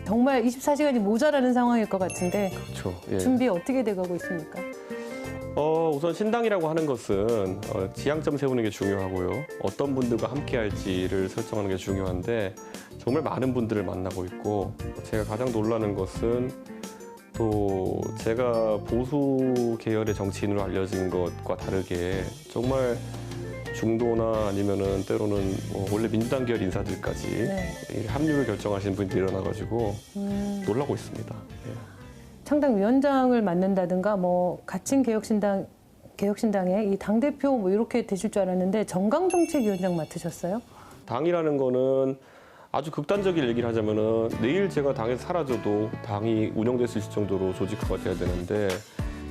정말 24시간이 모자라는 상황일 것 같은데 그렇죠. 예. 준비 어떻게 돼가고 있습니까? 우선 신당이라고 하는 것은 지향점 세우는 게 중요하고요. 어떤 분들과 함께 할지를 설정하는 게 중요한데 정말 많은 분들을 만나고 있고 제가 가장 놀라는 것은 또 제가 보수 계열의 정치인으로 알려진 것과 다르게 정말 중도나 아니면은 때로는 원래 민주당 계열 인사들까지 네. 합류를 결정하시는 분들이 일어나가지고 놀라고 있습니다. 예. 창당 위원장을 맡는다든가 뭐 가칭 개혁신당의 이 당대표 뭐 이렇게 되실 줄 알았는데 정강정책위원장 맡으셨어요? 당이라는 거는 아주 극단적인 얘기를 하자면은 내일 제가 당에서 사라져도 당이 운영될 수 있을 정도로 조직화가 돼야 되는데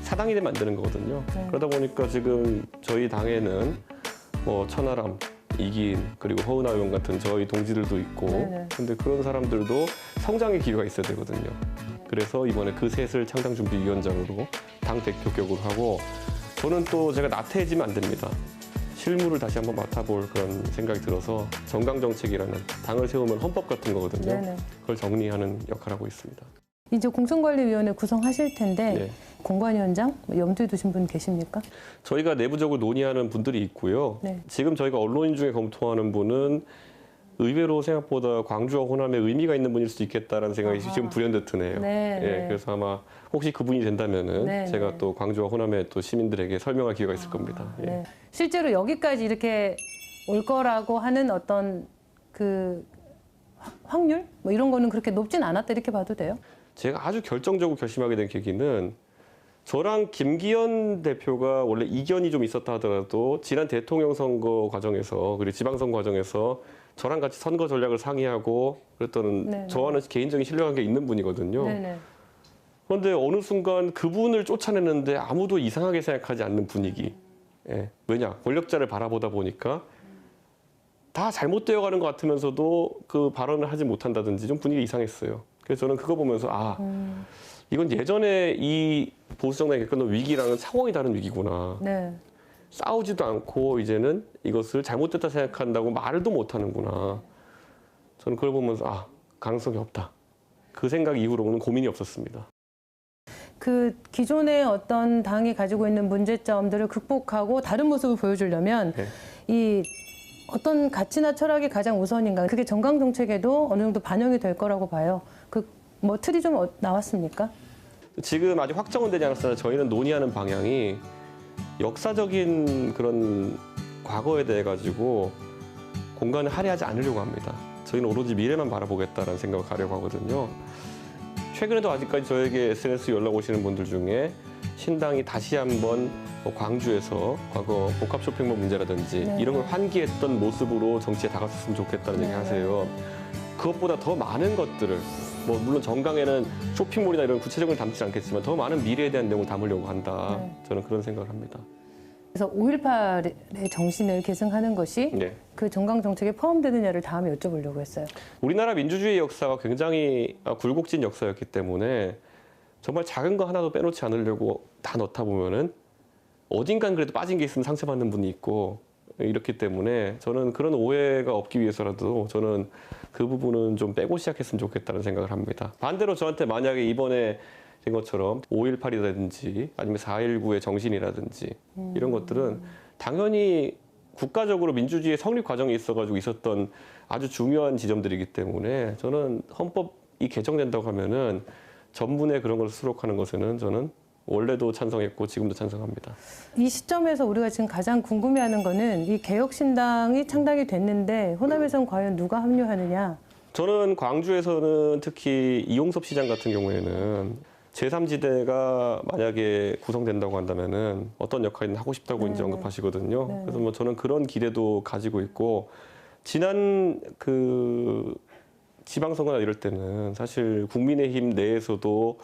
사당이 되면 안 되는 거거든요. 네. 그러다 보니까 지금 저희 당에는 뭐 천하람, 이기인 그리고 허은하 의원 같은 저희 동지들도 있고 네네. 근데 그런 사람들도 성장의 기회가 있어야 되거든요. 그래서 이번에 그 셋을 창당준비위원장으로 당 대표 격으로 하고 저는 또 제가 나태해지면 안 됩니다. 실무를 다시 한번 맡아볼 그런 생각이 들어서 정강정책이라는 당을 세우면 헌법 같은 거거든요. 네네. 그걸 정리하는 역할을 하고 있습니다. 이제 공천관리위원회 구성하실 텐데 네. 공관위원장 뭐 염두에 두신 분 계십니까? 저희가 내부적으로 논의하는 분들이 있고요. 네. 지금 저희가 언론인 중에 검토하는 분은 의외로 생각보다 광주와 호남에 의미가 있는 분일 수도 있겠다라는 생각이 지금 불현듯 드네요. 네, 예, 네. 그래서 아마 혹시 그분이 된다면은 네, 제가 네. 또 광주와 호남의 또 시민들에게 설명할 기회가 있을 겁니다. 예. 네. 실제로 여기까지 이렇게 올 거라고 하는 어떤 그 확률 뭐 이런 거는 그렇게 높진 않았다 이렇게 봐도 돼요? 제가 아주 결정적으로 결심하게 된 계기는 저랑 김기현 대표가 원래 이견이 좀 있었다 하더라도 지난 대통령 선거 과정에서 그리고 지방선거 과정에서 저랑 같이 선거 전략을 상의하고 그랬던 네네. 저와는 개인적인 신뢰관계가 있는 분이거든요. 네네. 그런데 어느 순간 그분을 쫓아내는데 아무도 이상하게 생각하지 않는 분위기. 예. 왜냐? 권력자를 바라보다 보니까 다 잘못되어 가는 것 같으면서도 그 발언을 하지 못한다든지 좀 분위기가 이상했어요. 그래서 저는 그거 보면서 이건 예전에 이 보수 정당이 겪었던 위기랑은 상황이 다른 위기구나. 네. 싸우지도 않고 이제는 이것을 잘못됐다 생각한다고 말도 못하는구나. 저는 그걸 보면서 가능성이 없다. 그 생각 이후로는 고민이 없었습니다. 그 기존의 어떤 당이 가지고 있는 문제점들을 극복하고 다른 모습을 보여주려면 네. 이 어떤 가치나 철학이 가장 우선인가? 그게 정강 정책에도 어느 정도 반영이 될 거라고 봐요. 그 뭐 틀이 좀 나왔습니까? 지금 아직 확정은 되지 않았으나 저희는 논의하는 방향이 역사적인 그런 과거에 대해 가지고 공간을 할애하지 않으려고 합니다. 저희는 오로지 미래만 바라보겠다는 생각을 가려고 하거든요. 최근에도 아직까지 저에게 SNS 연락 오시는 분들 중에 신당이 다시 한번 광주에서 과거 복합 쇼핑몰 문제라든지 네. 이런 걸 환기했던 모습으로 정치에 다가섰으면 좋겠다는 얘기 하세요. 그것보다 더 많은 것들을 뭐 물론 정강에는 쇼핑몰이나 이런 구체적으로 담지 않겠지만 더 많은 미래에 대한 내용을 담으려고 한다. 네. 저는 그런 생각을 합니다. 그래서 5.18의 정신을 계승하는 것이 네. 그 정강 정책에 포함되느냐를 다음에 여쭤보려고 했어요. 우리나라 민주주의 역사가 굉장히 굴곡진 역사였기 때문에 정말 작은 거 하나도 빼놓지 않으려고 다 넣다 보면은 어딘간 그래도 빠진 게 있으면 상처받는 분이 있고 이렇기 때문에 저는 그런 오해가 없기 위해서라도 저는 그 부분은 좀 빼고 시작했으면 좋겠다는 생각을 합니다. 반대로 저한테 만약에 이번에 된 것처럼 5.18이라든지 아니면 4.19의 정신이라든지 이런 것들은 당연히 국가적으로 민주주의의 성립 과정에 있어가지고 있었던 아주 중요한 지점들이기 때문에 저는 헌법이 개정된다고 하면은 전분에 그런 걸 수록하는 것에는 저는 원래도 찬성했고 지금도 찬성합니다. 이 시점에서 우리가 지금 가장 궁금해하는 거는 이 개혁신당이 창당이 됐는데 호남에선 과연 누가 합류하느냐? 저는 광주에서는 특히 이용섭 시장 같은 경우에는 제3지대가 만약에 구성된다고 한다면은 어떤 역할이든 하고 싶다고 이제 언급하시거든요. 네. 그래서 뭐 저는 그런 기대도 가지고 있고 지난 그 지방선거나 이럴 때는 사실 국민의힘 내에서도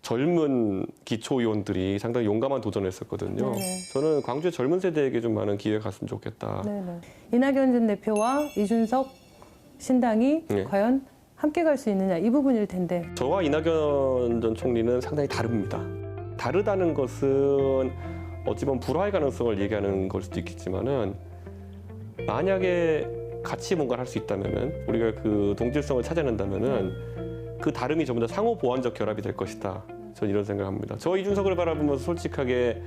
젊은 기초의원들이 상당히 용감한 도전을 했었거든요. 네네. 저는 광주의 젊은 세대에게 좀 많은 기회가 갔으면 좋겠다. 네네. 이낙연 전 대표와 이준석 신당이 네. 과연 함께 갈 수 있느냐 이 부분일 텐데. 저와 이낙연 전 총리는 상당히 다릅니다. 다르다는 것은 어찌 보면 불화의 가능성을 얘기하는 걸 수도 있겠지만은 만약에 같이 뭔가를 할 수 있다면은 우리가 그 동질성을 찾아낸다면은 그 다름이 전부 다 상호 보완적 결합이 될 것이다. 저는 이런 생각합니다. 저 이준석을 바라보면서 솔직하게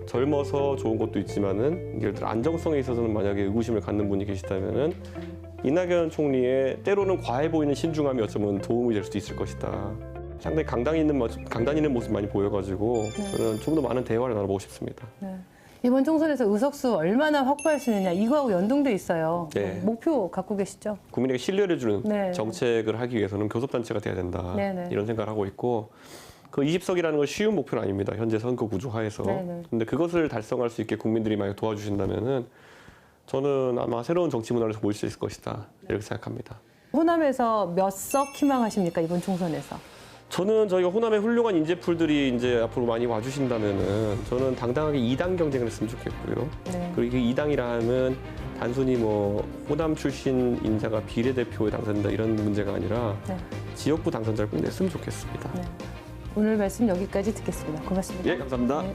젊어서 좋은 것도 있지만은 예를 들어 안정성에 있어서는 만약에 의구심을 갖는 분이 계시다면은 이낙연 총리의 때로는 과해 보이는 신중함이 어쩌면 도움이 될 수도 있을 것이다. 상당히 강단 있는 모습 많이 보여가지고 저는 좀 더 많은 대화를 나눠보고 싶습니다. 네. 이번 총선에서 의석수 얼마나 확보할 수 있느냐 이거하고 연동돼 있어요. 네. 목표 갖고 계시죠? 국민에게 신뢰를 주는 네. 정책을 하기 위해서는 교섭단체가 돼야 된다. 네네. 이런 생각을 하고 있고 그 20석이라는 건 쉬운 목표는 아닙니다. 현재 선거 구조 하에서. 네네. 근데 그것을 달성할 수 있게 국민들이 만약 도와주신다면은 저는 아마 새로운 정치 문화를 보일 수 있을 것이다. 이렇게 생각합니다. 호남에서 몇 석 희망하십니까 이번 총선에서? 저는 저희가 호남의 훌륭한 인재풀들이 이제 앞으로 많이 와주신다면은 저는 당당하게 2당 경쟁을 했으면 좋겠고요. 네. 그리고 그 2당이라 하면 단순히 뭐 호남 출신 인사가 비례대표에 당선된다 이런 문제가 아니라 네. 지역구 당선자를 꼭 냈으면 좋겠습니다. 네. 오늘 말씀 여기까지 듣겠습니다. 고맙습니다. 예, 감사합니다. 네.